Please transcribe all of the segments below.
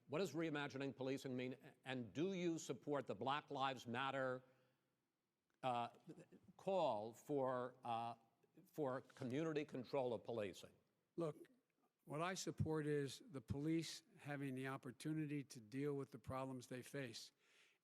What does reimagining policing mean? And do you support the Black Lives Matter call for community control of policing? Look, what I support is the police having the opportunity to deal with the problems they face.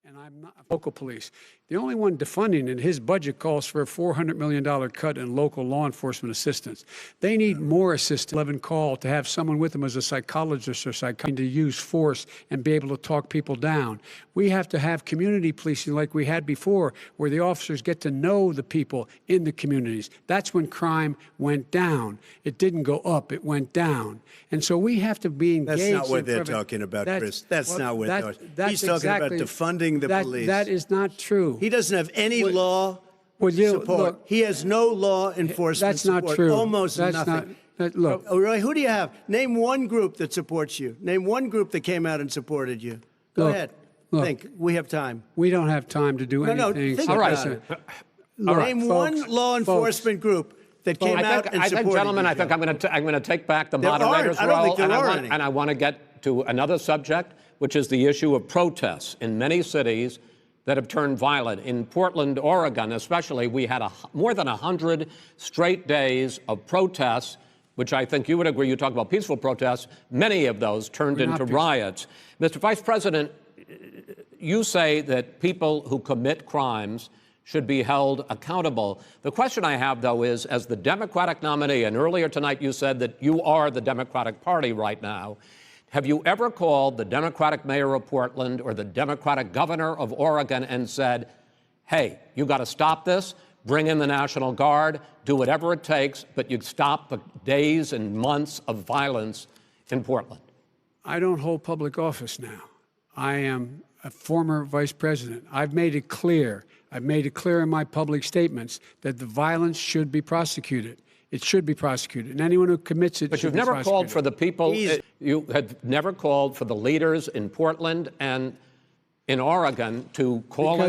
And I'm not local police. The only one defunding in his budget calls for a $400 million cut in local law enforcement assistance. They need more assistance. 11 call to have someone with them as a psychologist or psychiatrist to use force and be able to talk people down. We have to have community policing like we had before, where the officers get to know the people in the communities. That's when crime went down. It didn't go up, it went down. And so we have to be engaged. That's not what they're talking about, Chris. That's not what they're talking about. He's talking about defunding the police. That is not true. He doesn't have any law support. Look, he has no law enforcement that's not support. true. Almost that's nothing. Look. Oh, really? Who do you have? Name one group that supports you. Name one group that came out and supported you. Go ahead. Think. We have time. We don't have time to do anything. Think all right. Name one law enforcement group that came out and supported I think, gentlemen, you, I think I'm going to take back the moderator's role, and I want to get to another subject, which is the issue of protests in many cities that have turned violent. In Portland, Oregon, especially, we had more than 100 straight days of protests, which I think you would agree. You talk about peaceful protests. Many of those turned into riots. Mr. Vice President, you say that people who commit crimes should be held accountable. The question I have, though, is, as the Democratic nominee, and earlier tonight you said that you are the Democratic Party right now, have you ever called the Democratic mayor of Portland or the Democratic governor of Oregon and said, hey, you got to stop this, bring in the National Guard, do whatever it takes, but you stop the days and months of violence in Portland? I don't hold public office now. I am a former vice president. I've made it clear. I've made it clear in my public statements that the violence should be prosecuted. It should be prosecuted, and anyone who commits it. But you've never called for the people. You have never called for the leaders in Portland and in Oregon to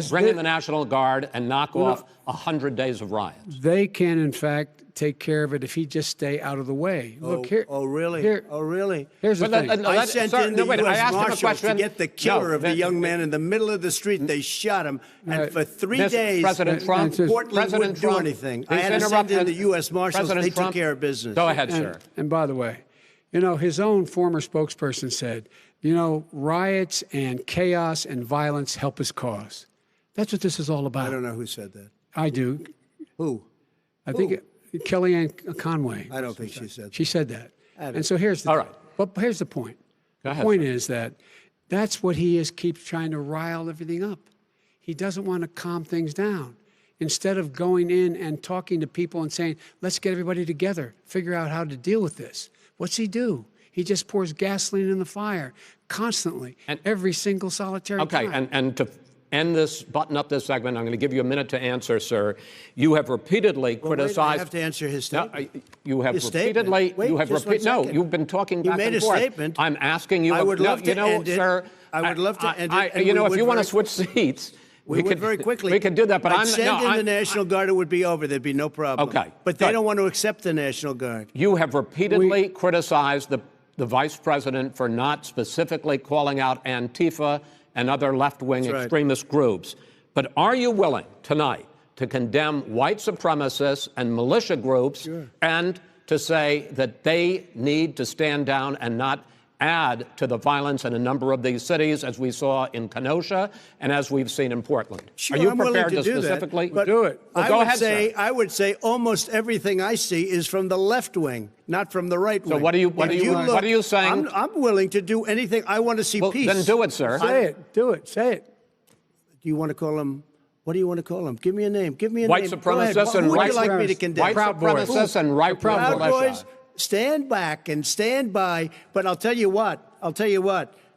bring in the National Guard and knock off 100 days of riots. They can, in fact, take care of it if he just stay out of the way. Look here. Oh, really? Oh, really? Here's the thing. I sent in the U.S. Marshals to get the killer of the young man in the middle of the street. They shot him, and for 3 days, President Trump, Portland wouldn't do anything. I had to send in the U.S. Marshals. They took care of business. Go ahead, sir. And by the way, you know, his own former spokesperson said, you know, riots and chaos and violence help his cause. That's what this is all about. I don't know who said that. I do. Who? I think Kellyanne Conway. I don't think she said that. She said that. And so here's the But here's the point. Go ahead, the point is that that's what he is, keeps trying to rile everything up. He doesn't want to calm things down. Instead of going in and talking to people and saying, let's get everybody together, figure out how to deal with this. What's he do? He just pours gasoline in the fire constantly, every single solitary time. And to end this, button up this segment, I'm going to give you a minute to answer, sir. You have repeatedly criticized. Wait, I have to answer his statement. No, you have his repeatedly. Statement. You have repeatedly. No, you've been talking back and forth. You made a statement. I'm asking you. I would love to end it. Sir. I would love to end it. You know, if you want to switch seats. We would very quickly. We could do that, but I'd send in the National Guard. It would be over. There'd be no problem. Okay. But they don't want to accept the National Guard. You have repeatedly criticized the vice president for not specifically calling out Antifa and other left-wing extremist groups. But are you willing tonight to condemn white supremacists and militia groups and to say that they need to stand down and not add to the violence in a number of these cities, as we saw in Kenosha and as we've seen in Portland? Sure, are you I'm prepared willing to do specifically that, but do it? Well, go ahead, sir. I would say almost everything I see is from the left wing, not from the right wing. So what are you saying? I'm willing to do anything. I want to see peace. Then do it, sir. Say it. Do it. Say it. Do you want to call him? What do you want to call him? Give me a name. Give me a white name. Supremacists and who would right you like me to condemn? White supremacists and right Proud militia. Boys, stand back and stand by. But I'll tell you what.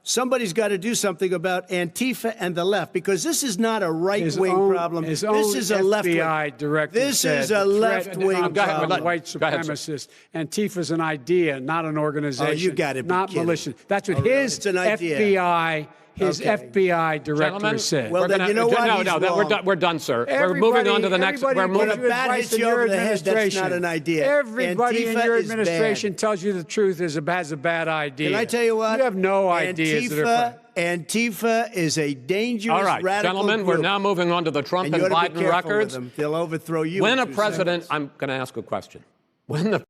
Somebody's got to do something about Antifa and the left, because this is not a right-wing problem. This is a left-wing. FBI director This is a left-wing problem. White supremacists. Antifa's an idea, not an organization. Oh, you got to be not kidding. militia. That's what his it's an idea. FBI his FBI director Gentlemen, said. Well, then you know what? We're done, sir. We're moving on to the next. We're When moving. a bat hits you over the head, that's not an idea. Everybody in Antifa your is administration bad. tells you the truth has a bad idea. Can I tell you what? You have no ideas that are Antifa is a dangerous, All right, radical gentlemen, group. we're now moving on to the Trump And and you ought to be Biden careful with records. them. They'll overthrow you. When in a 2 president, seconds. I'm going to ask a question. When the